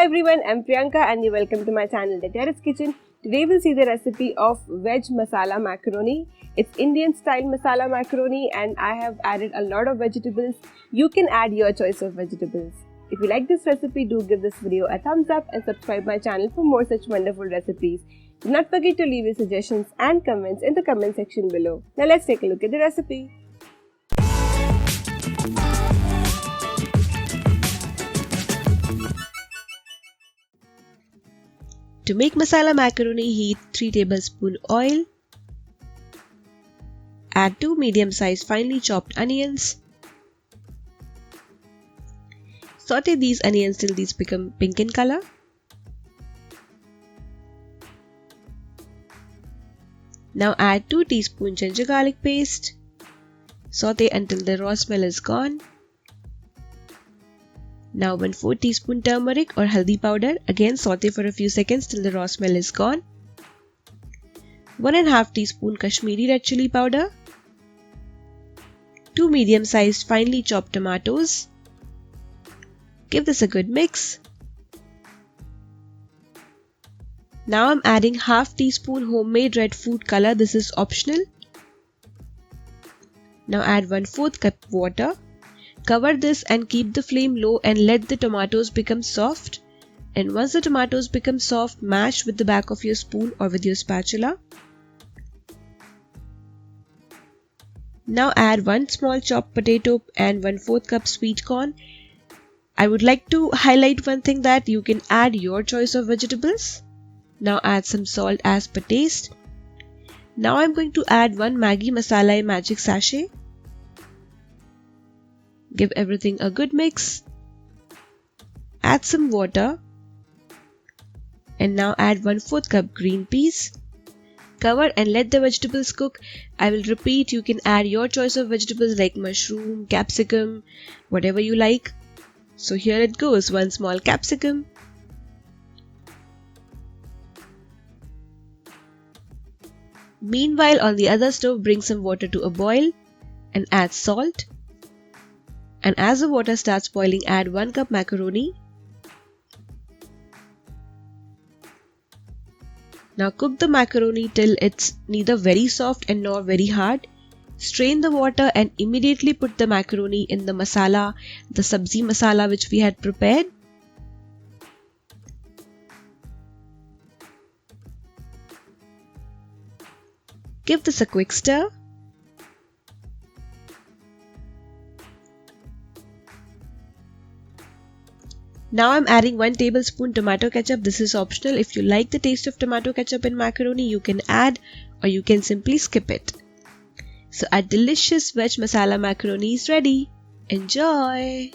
Hi everyone, I'm Priyanka and you're welcome to my channel, The Terrace Kitchen. Today we'll see the recipe of Veg Masala Macaroni. It's Indian style masala macaroni and I have added a lot of vegetables. You can add your choice of vegetables. If you like this recipe, do give this video a thumbs up and subscribe my channel for more such wonderful recipes. Do not forget to leave your suggestions and comments in the comment section below. Now let's take a look at the recipe. To make masala macaroni, heat 3 tablespoons oil. Add 2 medium-sized finely chopped onions. Saute these onions till these become pink in color. Now add 2 teaspoons ginger garlic paste. Saute until the raw smell is gone. Now 1/4 teaspoon turmeric or haldi powder. Again saute for a few seconds till the raw smell is gone. 1/2 teaspoon Kashmiri red chili powder. 2 medium-sized finely chopped tomatoes. Give this a good mix. Now I'm adding 1/2 teaspoon homemade red food color. This is optional. Now add 1/4 cup water. Cover this and keep the flame low and let the tomatoes become soft. And once the tomatoes become soft, mash with the back of your spoon or with your spatula. Now add 1 small chopped potato and 1/4 cup sweet corn. I would like to highlight one thing, that you can add your choice of vegetables. Now add some salt as per taste. Now I'm going to add 1 Maggi Masala Magic sachet. Give everything a good mix. Add some water. And now add 1/4 cup green peas. Cover and let the vegetables cook. I will repeat, you can add your choice of vegetables like mushroom, capsicum, whatever you like. So here it goes, 1 small capsicum. Meanwhile, on the other stove, bring some water to a boil and add salt. And as the water starts boiling, add 1 cup macaroni. Now cook the macaroni till it's neither very soft and nor very hard. Strain the water and immediately put the macaroni in the masala, the sabzi masala which we had prepared. Give this a quick stir. Now I'm adding 1 tablespoon tomato ketchup. This is optional. If you like the taste of tomato ketchup in macaroni, you can add or you can simply skip it. So our delicious veg masala macaroni is ready. Enjoy!